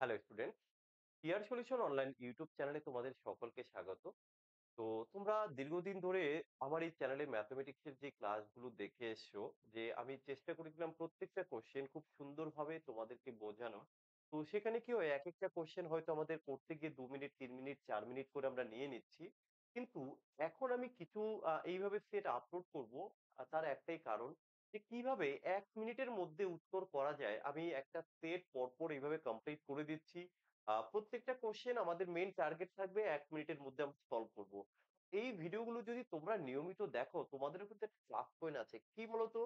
Hello student, peer solution online YouTube চ্যানেলে তোমাদের সকলকে স্বাগত। তো তোমরা দীর্ঘদিন ধরে আমার এই চ্যানেলে ম্যাথমেটিক্স এর যে ক্লাসগুলো দেখে এসছো, যে আমি চেষ্টা করেছিলাম প্রত্যেকটা কোশ্চেন খুব সুন্দরভাবে তোমাদেরকে বোঝানোর। তো সেখানে কি হয়, একেকটা কোশ্চেন হয়তো আমাদের করতে গিয়ে ২ মিনিট, ৩ মিনিট, ৪ মিনিট করে আমরা নিয়ে নিচ্ছি। কিন্তু এখন আমি কিছু এইভাবে সেট আপলোড করব। তার একটাই কারণ যে কিভাবে ১ মিনিটের মধ্যে উত্তর করা যায়। আমি একটা সেট পরপর এইভাবে কমপ্লিট করে দিচ্ছি। প্রত্যেকটা কোশ্চেন আমাদের মেইন টার্গেট থাকবে ১ মিনিটের মধ্যে আমরা সলভ করব। এই ভিডিওগুলো যদি তোমরা নিয়মিত দেখো, তোমাদেরও কিন্তু একটা প্লাস পয়েন্ট আছে। কি বলতো?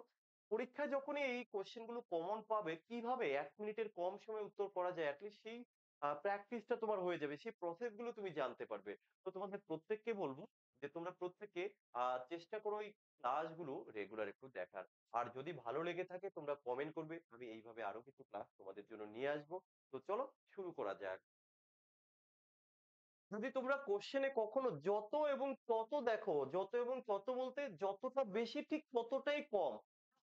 পরীক্ষায় যখনই এই কোয়েশ্চেন গুলো কমন পাবে, কিভাবে ১ মিনিটের কম সময়ে উত্তর করা যায়, এটলিস্ট সেই প্র্যাকটিসটা তোমার হয়ে যাবে। সেই প্রসেস গুলো তুমি জানতে পারবে। তো তোমাদের প্রত্যেককে বলব যে তোমরা প্রত্যেকে চেষ্টা করো এই ক্লাসগুলো রেগুলার একটু দেখার। আর যদি ভালো লেগে থাকে তোমরা কমেন্ট করবে। আমি এইভাবে আরো কিছু ক্লাস তোমাদের জন্য নিয়ে আসবো। তো চলো শুরু করা যাক। যদি তোমরা কোশ্চেনে কখনো যত এবং তত দেখো, যত এবং তত বলতে যতটা বেশি ঠিক ততটাই কম।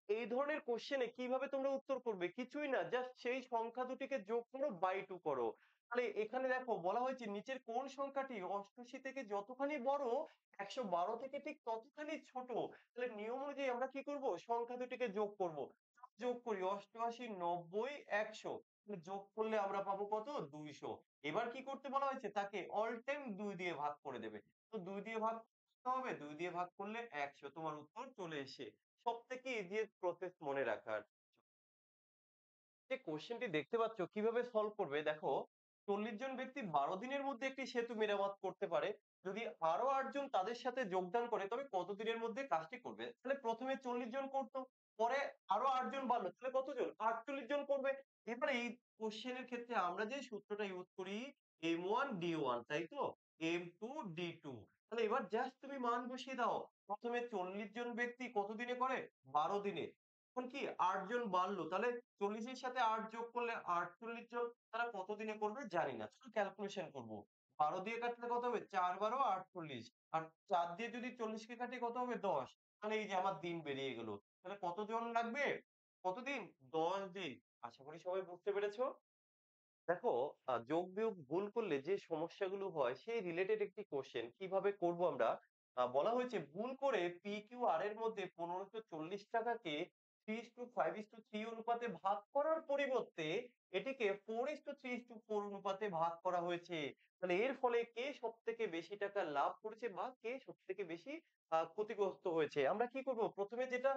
এই ধরনের কোশ্চেনে কিভাবে তোমরা উত্তর করবে? কিছুই না। জাস্ট সেই সংখ্যা দুটিকে যোগ করো, বাই 2 করো। তাহলে এখানে দেখো বলা হয়েছে নিচের কোন সংখ্যাটি ৮৮ থেকে যতখানি বড়, ১১২ থেকে ঠিক ততখানি ছোট। তাহলে নিয়ম অনুযায়ী আমরা কি করব? সংখ্যা দুটিকে যোগ করব। যোগ করি ৮৮, ৯০, ১০০। যোগ করলে আমরা পাবো কত? ২০০। এবার কি করতে বলা হয়েছে? তাকে অল টাইম ২ দিয়ে ভাগ করে দেবে। তো ২ দিয়ে ভাগ করতে হবে। ২ দিয়ে ভাগ করলে ১০০। তোমার উত্তর চলে এসে সবথেকে ইজিয়েস্ট প্রসেস মনে রাখার। যে কোশ্চেনটি দেখতে পাচ্ছ কিভাবে সলভ করবে দেখো, ৪০ জন ব্যক্তি ১২ দিনের মধ্যে একটি সেতু মেরামত করতে পারে। যদি আরো ৮ জন তাদের সাথে যোগদান করে তবে কত দিনের মধ্যে কাজটি করবে? তাহলে ১ম এ ৪০ জন করতো, পরে আরো ৮ জন বাড়লো। তাহলে কতজন? ৪৮ জন করবে। এবারে এই কোশ্চেন এর ক্ষেত্রে আমরা যে সূত্রটা ইউজ করি M1 D1, তাই তো? M2 D2। তাহলে এবার জাস্ট তুমি মান বসিয়ে দাও। ১ম এ ৪০ জন ব্যক্তি কত দিনে করে? ১২ দিনে। এখন কি ৮ জন বাড়লো। তাহলে ৪০ এর সাথে ৮ যোগ করলে ৪৮ জন, তারা কত দিনে করবে জানি না। চলো ক্যালকুলেশন করব। ১২ দিয়ে কাটলে কত হবে? ৪ × ১২ = ৪৮। আর ৪ দিয়ে যদি ৪০ কে কাটি কত হবে? ১০। তাহলে এই যে আমার দিন বেরিয়ে গেল। তাহলে কতজন লাগবে? কতদিন? ১০ দিন। আশা করি সবাই বুঝতে পেরেছো? দেখো, যোগ-বিয়োগ ভুল করলে যে সমস্যাগুলো হয় সেই রিলেটেড একটি কোয়েশ্চেন কিভাবে করব আমরা। বলা হয়েছে ভুল করে PQR এর মধ্যে ৳১৫৪০ কে 3:5:3 অনুপাতে ভাগ করার পরিবর্তে এটিকে 4:3:4 অনুপাতে ভাগ করা হয়েছে। তাহলে এর ফলে কে সবথেকে বেশি টাকা লাভ করেছে বা কে সবথেকে বেশি ক্ষতিগ্রস্ত হয়েছে? আমরা কি করব? ১ম এ যেটা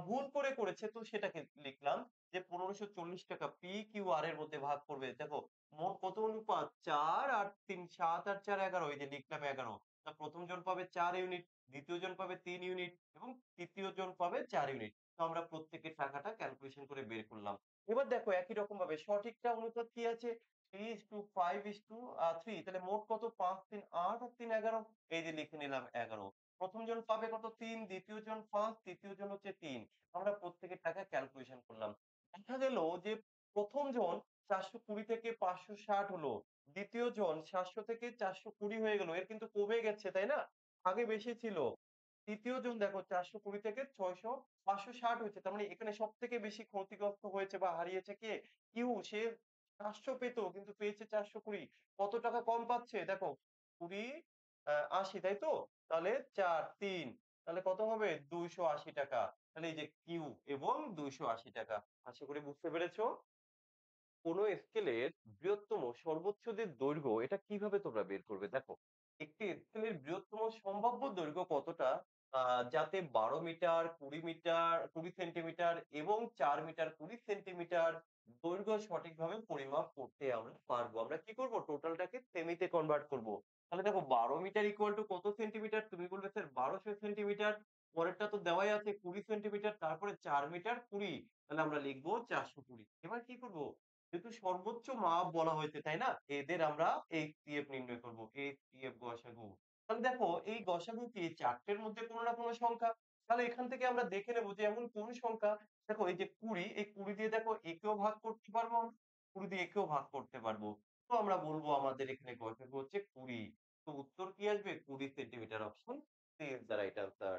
ভুল করে করেছে তো সেটাকে লিখলাম। যে ৳১৫৪০ PQR এর মধ্যে ভাগ করবে। দেখো মোট কত অনুপাত? ৪ আর ৩, ৭ আর ৪ ১১। এই যে লিখলাম ১১। ১ম জন পাবে ৪ ইউনিট, ২য় জন পাবে ৩ ইউনিট এবং তৃতীয় জন পাবে ৪ ইউনিট। তো আমরা প্রত্যেকের টাকাটা ক্যালকুলেশন করে বের করলাম। এবার দেখো একই রকম ভাবে সঠিকটা অনুপাত কি আছে? 3:5:3। তাহলে মোট কত? ৫, ৩ ৮ আর ৩ ১১। এই যে লিখে নিলাম ১১। ১ম জন পাবে কত? ৩, দ্বিতীয় জন ৫, তৃতীয় জন হচ্ছে ৩। আমরা প্রত্যেকের টাকা ক্যালকুলেশন করলাম। দেখা গেল যে ১ম জন ৪২০ থেকে ৫৬০ হলো। দ্বিতীয় জন ৭০০ থেকে ৪২০ হয়ে গেল। এর কিন্তু কমে গেছে, তাই না? আগে বেশি ছিল। তৃতীয় জন দেখো ৪২০ থেকে ৫৬০ হয়েছে। তার মানে এখানে সবথেকে বেশি ক্ষতিগ্রস্ত হয়েছে বা হারিয়েছে কে? কিউ। সে ৪০০ পেত কিন্তু পেয়েছে ৪২০। কত টাকা কম পাচ্ছে? দেখো ২০, ৮০, তাই তো? তাহলে ৪, ৩, তাহলে কত হবে? ৳২৮০। তাহলে এই যে কিউ এবং ৳২৮০। আশা করি বুঝতে পেরেছো? কোন স্কেলের বৃহত্তম সর্বোচ্চ যে দৈর্ঘ্য এটা কিভাবে তোমরা বের করবে? দেখো, একটি স্কেলের বৃহত্তম সম্ভাব্য দৈর্ঘ্য কতটা, যাতে ১২ মিটার, ২০ মিটার, ২০ সেন্টিমিটার এবং ৪ মিটার ২০ সেন্টিমিটার দৈর্ঘ্য সঠিকভাবে পরিমাপ করতে আমরা পারবো। আমরা কি করব? টোটালটাকে সেমিতে কনভার্ট করব। তাহলে দেখো ১২ মিটার ইকুয়াল টু কত সেন্টিমিটার? তুমি বলবে স্যার ১২০০ সেন্টিমিটার। পরেরটা তো দেওয়াই আছে ২০ সেন্টিমিটার, তারপরে ৪ মিটার ২০। তাহলে আমরা লিখব ৪২০। এবার কি করব? যেহেতু সর্বোচ্চ মাপ বলা হয়েছে, তাই না? এদের আমরা HCF নির্ণয় করব। HCF গসাগু। তাহলে দেখো এই গসাগু কি ৪ টের মধ্যে কোন না কোন সংখ্যা। তাহলে এখান থেকে আমরা দেখে নেব যে এমন কোন সংখ্যা। দেখো এই যে ২০, এই ২০ দিয়ে দেখো একেও ভাগ করতে পারবো আমরা। ২০ দিয়ে একেও ভাগ করতে পারবো। তো আমরা বলব আমাদের এখানে গসাগু হচ্ছে ২০। তো উত্তর কি আসবে? ২০ centimetre. Option C is the right answer.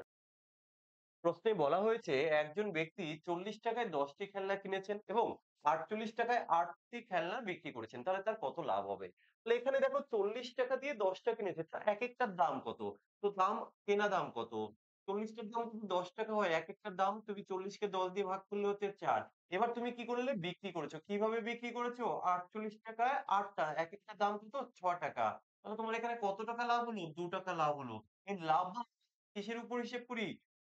প্রশ্নে বলা হয়েছে একজন ব্যক্তি ৳৪০ য় ১০ টি খেলনা কিনেছেন এবং ৳৪৮ য় ৮ টি খেলনা বিক্রি করেছেন। তাহলে তার কত লাভ হবে? তাহলে এখানে দেখো ৳৪০ দিয়ে ১০ টা কিনেছে। একেকটার দাম কত? তো কেনা দাম কত? ৪০ টার দাম যদি ৳১০ হয়, একেকটার দাম তুমি ৪০ কে ১০ দিয়ে ভাগ করলে হচ্ছে ৪। এবার তুমি কি করলে? বিক্রি করেছো। কিভাবে বিক্রি করেছো? ৳৪৮ য় ৮ টা। একেকটার দাম কত? ৳৬। তাহলে তোমার এখানে কত টাকা লাভ হলো? ৳২ লাভ হলো। এই লাভ কিসের উপর হিসেব করি?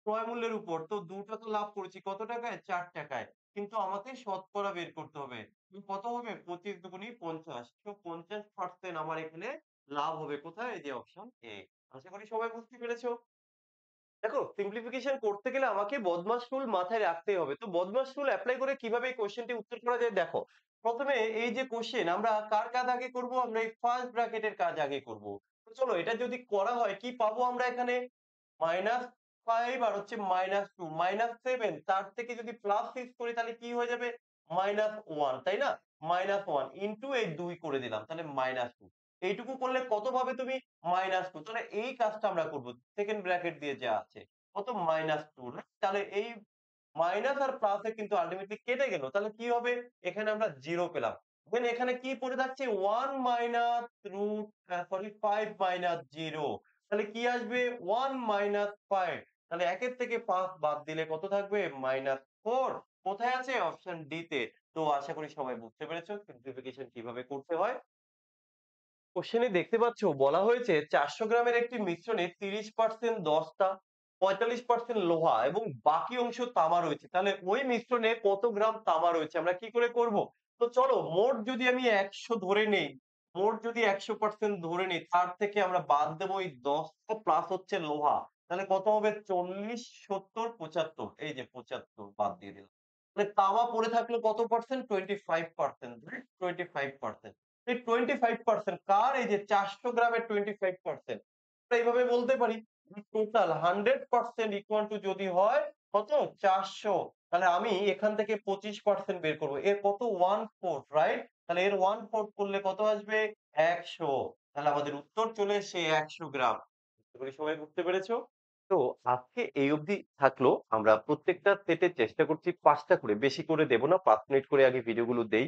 ক্রয় মূল্যের উপর। তো ৳২ লাভ করেছি কত টাকায়? ৳৪ য়। কিন্তু আমাকে শতকরা বের করতে হবে। কত হবে? ২৫ দুগুনি ৫০। তো ৫০% আমার এখানে লাভ হবে কোথায়? এই যে অপশন এ। আশা করি সবাই বুঝতে পেরেছো? দেখো সিম্পলিফিকেশন করতে গেলে আমাকে বদমাস রুল মাথায় রাখতেই হবে। তো বদমাস রুল এপ্লাই করে কিভাবে এই কোয়েশ্চেনটি উত্তর করা যায় দেখো। প্রথমে এই যে কোয়েশ্চেন আমরা কার কাজ আগে করব? আমরা এই ফার্স্ট ব্র্যাকেটের কাজ আগে করব। তো চলো এটা যদি করা হয় কি পাবো আমরা এখানে? -5 আর হচ্ছে -2 -7 তার থেকে যদি +6 করি তাহলে কি হয়ে যাবে? -1 তাই না? -1 ইনটু এই ২ করে দিলাম। তাহলে -2 এইটুকু করলে কত পাবে তুমি? -2 তাহলে এই কাজটা আমরা করব। সেকেন্ড ব্র্যাকেট দিয়ে যা আছে। কত? -2 না? তাহলে এই মাইনাস আর প্লাস এ কিন্তু আল্টিমেটলি কেটে গেল। তাহলে কি হবে? এখানে আমরা 0 পেলাম। দেন এখানে কি পড়ে থাকছে? 1 মাইনাস রুট সরি 5 মাইনাস 0 তাহলে কি আসবে? 1 মাইনাস 5 তাহলে ১ এর থেকে ৫ বাদ দিলে কত থাকবে? -4 কোথায় আছে? অপশন ডি তে। তো আশা করি সবাই বুঝতে পেরেছো সিম্পলিফিকেশন কিভাবে করতে হয়। কোশ্চেনে দেখতে পাচ্ছ বলা হয়েছে ৪০০ গ্রামের একটি মিশ্রণে ৩০% দস্তা, ৪৫% লোহা এবং বাকি অংশ তামা রয়েছে। তাহলে ওই মিশ্রণে কত গ্রাম তামা রয়েছে? আমরা কি করে করব? তো চলো মোট যদি আমি ১০০ ধরে নেই, মোট যদি ১০০% ধরে নেই তার থেকে আমরা বাদ দেব এই দস্তা প্লাস হচ্ছে লোহা। তাহলে কত হবে? ৪০, ৭০, ৭৫ এই যে ৭৫ বাদ দিয়ে দিলাম। তাহলে তামা পড়ে থাকলো কত পার্সেন্ট? 25% রাইট? 25% এই 25% কার? এই যে ৪০০ গ্রামের 25% আমরা এইভাবে বলতে পারি যে টোটাল 100% ইকুয়াল টু যদি হয় কত? ৪০০ তাহলে আমি এখান থেকে 25% বের করব। এর কত? 1/4 রাইট? তাহলে এর 1/4 করলে কত আসবে? ১০০ তাহলে আমাদের উত্তর চলে এসেছে ১০০ গ্রাম। আশা করি সবাই বুঝতে পেরেছো? তো আজকে এই অবধি থাকলো। আমরা প্রত্যেকটা সেটের চেষ্টা করছি ৫ টা করে, বেশি করে দেব না। ৫ মিনিট করে আগে ভিডিওগুলো দেই।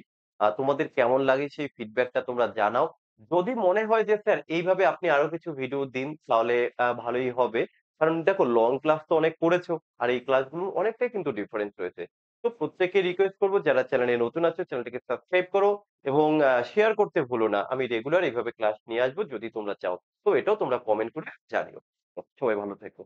তোমাদের কেমন লাগে সেই ফিডব্যাকটা তোমরা জানাও। যদি মনে হয় যে স্যার এইভাবে আপনি আরো কিছু ভিডিও দিন তাহলে ভালোই হবে। কারণ দেখো লং ক্লাস তো অনেক করেছো। আর এই ক্লাসগুলো অনেকটাই কিন্তু ডিফারেন্স রয়েছে। তো প্রত্যেককে রিকোয়েস্ট করব যারা চ্যানেলে নতুন আছো চ্যানেলটিকে সাবস্ক্রাইব করো এবং শেয়ার করতে ভুলো না। আমি রেগুলার এভাবে ক্লাস নিয়ে আসবো যদি তোমরা চাও। তো এটাও তোমরা কমেন্ট করে জানিও। সবাই ভালো থেকো।